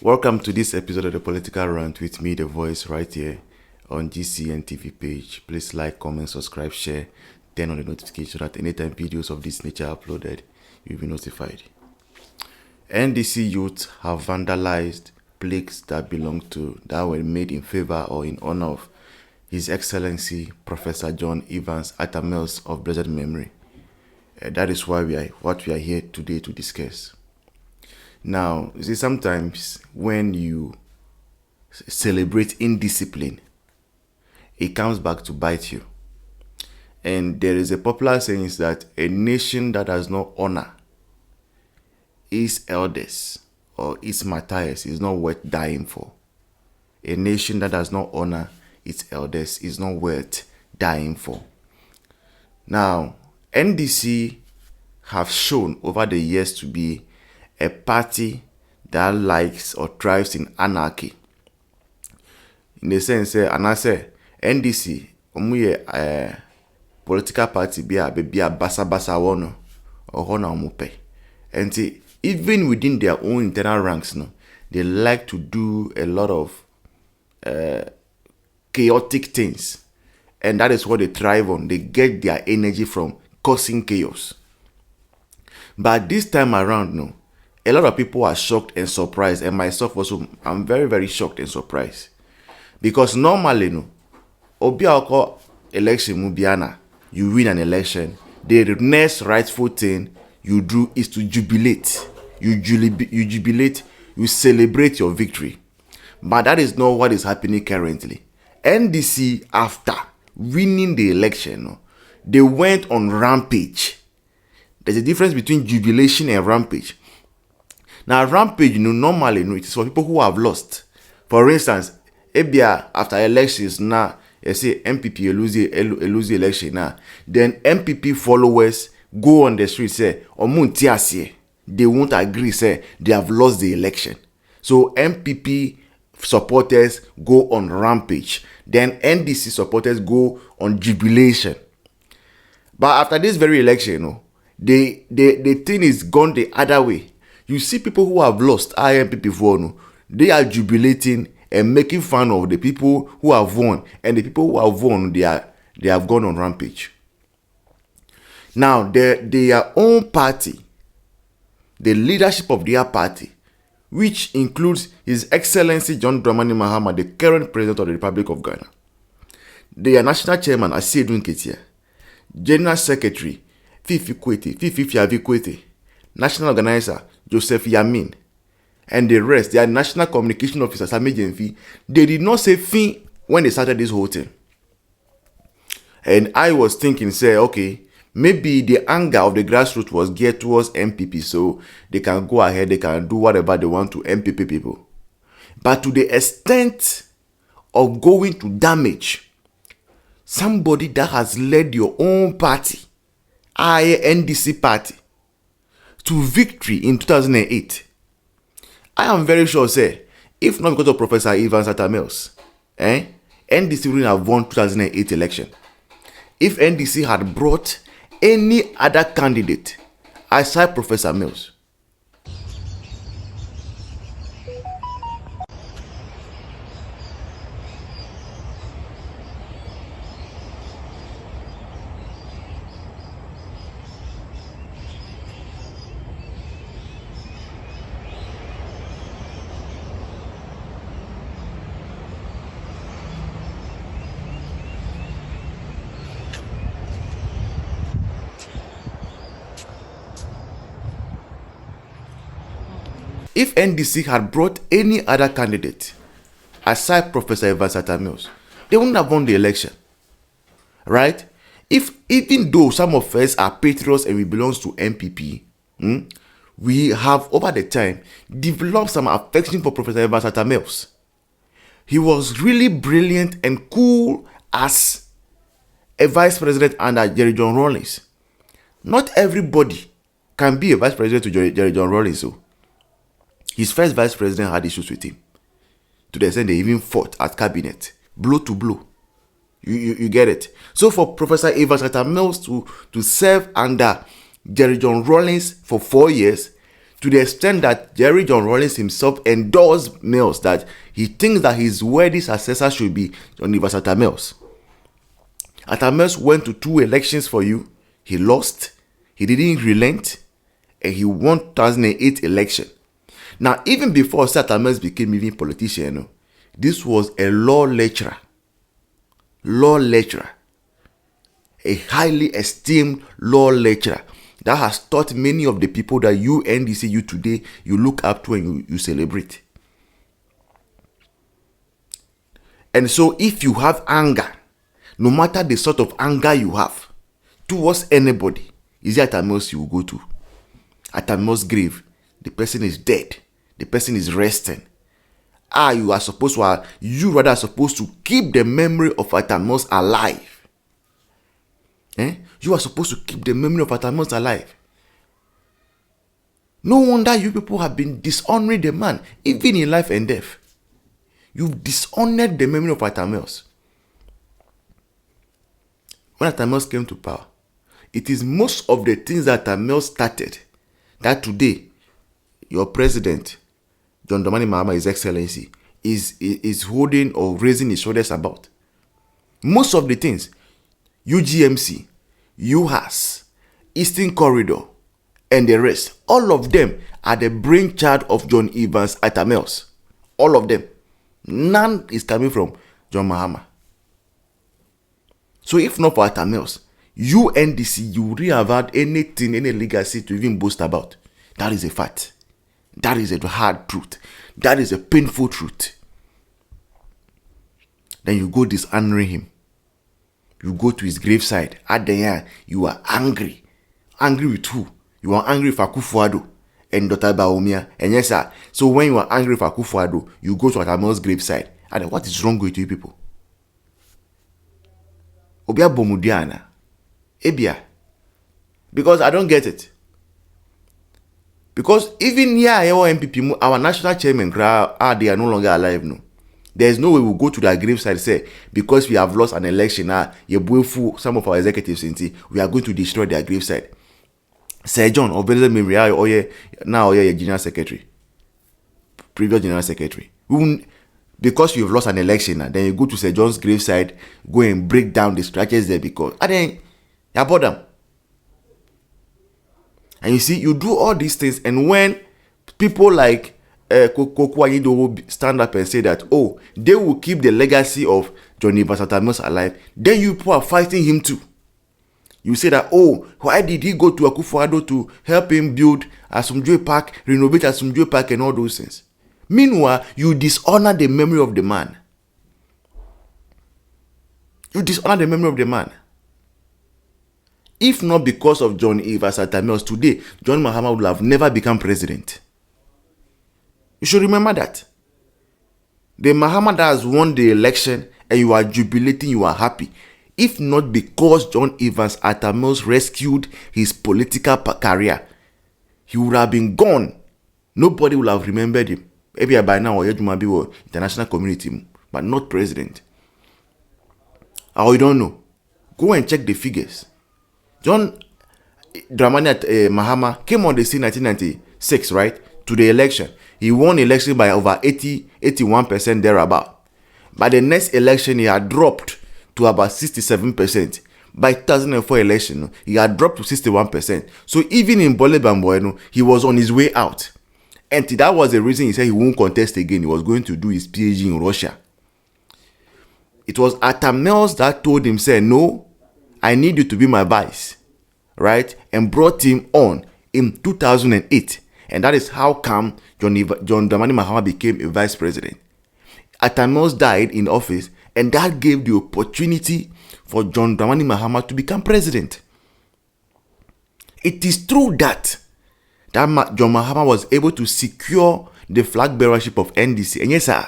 Welcome to this episode of the Political Rant with me, The Voice, right here on GCN TV page. Please like, comment, subscribe, share, turn on the notification so that anytime videos of this nature are uploaded, you'll be notified. NDC youth have vandalized plaques that were made in favor or in honor of His Excellency Professor John Evans Atta Mills of blessed memory. That is what we are here today to discuss. Now, you see, sometimes when you celebrate indiscipline, it comes back to bite you. And there is a popular saying that a nation that does not honor its elders or its martyrs is not worth dying for. A nation that does not honor its elders is not worth dying for. Now, NDC have shown over the years to be a party that likes or thrives in anarchy. In the sense, and I say, NDC, political party be a basa wono or hona omupe. And even within their own internal ranks, they like to do a lot of chaotic things. And that is what they thrive on. They get their energy from causing chaos. But this time around, a lot of people are shocked and surprised, and myself also, I'm very, very shocked and surprised. Because normally, Obiako election mubiana, you win an election, the next rightful thing you do is to jubilate. You jubilate, you celebrate your victory. But that is not what is happening currently. NDC, after winning the election, they went on rampage. There's a difference between jubilation and rampage. Now, rampage, normally, it is for people who have lost. For instance, after elections, now, you say MPP lose the election now. Then MPP followers go on the street, say, they won't agree, say, they have lost the election. So MPP supporters go on rampage. Then NDC supporters go on jubilation. But after this very election, the thing is gone the other way. You see people who have lost IMPP for they are jubilating and making fun of the people who have won, and the people who have won, they have gone on rampage. Now, their own party, the leadership of their party, which includes His Excellency John Dramani Mahama, the current president of the Republic of Ghana, their national chairman Asiedu Nketia, general secretary Fifi Kwete, national organizer Joseph Yamin, and the rest, their national communication officer Sami Jenfi, they did not say fin when they started this whole thing. And I was thinking, okay, maybe the anger of the grassroots was geared towards MPP, so they can go ahead, they can do whatever they want to MPP people. But to the extent of going to damage somebody that has led your own party, NDC party, to victory in 2008, I am very sure, if not because of Professor Evans Atta Mills, NDC wouldn't have won 2008 election. If NDC had brought any other candidate aside Professor Mills, if NDC had brought any other candidate aside Professor Evans Atta Mills, they wouldn't have won the election. Right? Even though some of us are patriots and we belong to MPP, we have over the time developed some affection for Professor Evans Atta Mills. He was really brilliant and cool as a vice president under Jerry John Rawlings. Not everybody can be a vice president to Jerry John Rawlings. So his first vice president had issues with him, to the extent they even fought at cabinet, blow to blow. You get it? So for Professor Evans Atta Mills to serve under Jerry John Rawlings for 4 years, To the extent that Jerry John Rawlings himself endorsed Mills, that he thinks that his worthy successor should be John Atta Mills. Atta Mills went to 2 elections for you. He lost. He didn't relent. And he won 2008 election. Now, even before Atta Mills became even politician, this was a law lecturer. A highly esteemed law lecturer that has taught many of the people that you, NDC, you today, you look up to and you celebrate. And so if you have anger, no matter the sort of anger you have towards anybody, is it Atta Mills you will go to? Atta Mills' grave, the person is dead. The person is resting. You are supposed to keep the memory of Atta Mills alive. You are supposed to keep the memory of Atta Mills alive. No wonder you people have been dishonoring the man, even in life and death. You've dishonored the memory of Atta Mills. When Atta Mills came to power, it is most of the things that Atta Mills started that today your president, John Dramani Mahama, His Excellency, is holding or raising his shoulders about. Most of the things, UGMC, UHAS, Eastern Corridor, and the rest, all of them are the brainchild of John Evans Atta Mills. All of them. None is coming from John Mahama. So if not for Atta Mills, you NDC, you really have had anything, any legacy to even boast about. That is a fact. That is a hard truth. That is a painful truth. Then you go dishonoring him. You go to his graveside. At the end, you are angry. Angry with who? You are angry with Akufo-Addo and Dr. Bawumia. And yes, sir. So when you are angry with Akufo-Addo, you go to Atta Mills' graveside. And what is wrong with you people? Obia Bomudiana. Ebia. Because I don't get it. Because even here, our MPP, our national chairman, they are no longer alive. No, there is no way we will go to that graveside and say, because we have lost an election, some of our executives, we are going to destroy their graveside. Sir John, now you're general secretary, previous general secretary. Because you've lost an election, then you go to Sir John's graveside, go and break down the structures there because, and then you bought them. And you see, you do all these things, and when people like Kokwaido stand up and say that, they will keep the legacy of Johnny Atta Mills alive, then you people are fighting him too. You say that, why did he go to Akufo-Addo to help him build Asumdue Park, renovate Asumdue Park and all those things? Meanwhile, you dishonor the memory of the man. You dishonor the memory of the man. If not because of John Evans Atta Mills, today, John Mahama would have never become president. You should remember that. The Mahama that has won the election and you are jubilating, you are happy. If not because John Evans Atta Mills rescued his political career, he would have been gone. Nobody would have remembered him. Maybe by now, or international community, but not president. Or you don't know. Go and check the figures. John Dramani Mahama came on the scene in 1996, right? To the election. He won election by over 81% thereabout. By the next election, he had dropped to about 67%. By 2004 election, he had dropped to 61%. So even in Bole Bamboeno, he was on his way out. And that was the reason he said he won't contest again. He was going to do his PhD in Russia. It was Atta Mills that told him, say, no, I need you to be my vice, right? And brought him on in 2008. And that is how come John Dramani Mahama became a vice president. Atta Mills died in office, and that gave the opportunity for John Dramani Mahama to become president. It is through that John Mahama was able to secure the flag bearership of NDC. And yes, sir,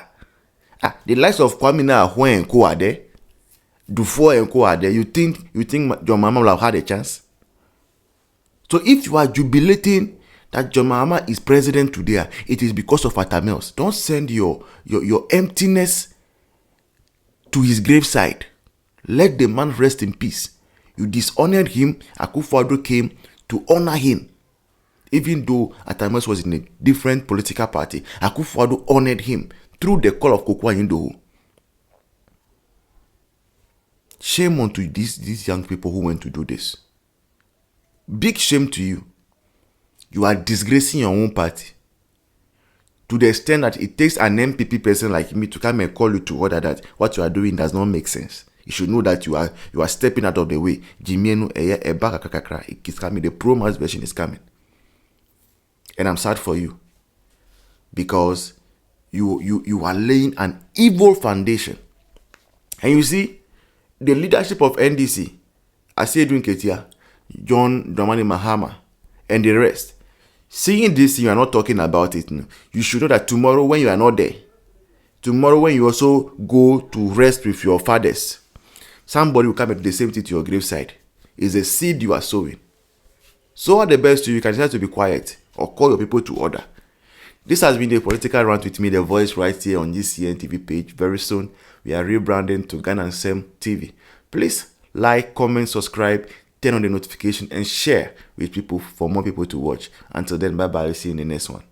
the likes of Kwame Nkrumah and Co are there, Dufour and Co are there. You think John Mahama will have had a chance? So if you are jubilating that John Mahama is president today, it is because of Atta Mills. Don't send your emptiness to his graveside. Let the man rest in peace. You dishonored him. Akufo-Addo came to honor him. Even though Atta was in a different political party, Akufo-Addo honored him through the call of Kokwa Indoho. Shame on to these young people who went to do this. Big shame to you. You are disgracing your own party. To the extent that it takes an MPP person like me to come and call you to order that what you are doing does not make sense. You should know that you are stepping out of the way. Jimienu is coming. The pro mass version is coming. And I'm sad for you. Because you are laying an evil foundation. And you see, the leadership of NDC, Aseedun Ketia, John Dramani Mahama, and the rest, seeing this, you are not talking about it. No. You should know that tomorrow when you are not there, tomorrow when you also go to rest with your fathers, somebody will come and do the same thing to your graveside. It's a seed you are sowing. So at the best you can decide to be quiet or call your people to order. This has been the political rant with me, The Voice, right here on GCN TV page. Very soon, we are rebranding to Ghana and Sem TV. Please like, comment, subscribe, turn on the notification, and share with people for more people to watch. Until then, bye-bye. See you in the next one.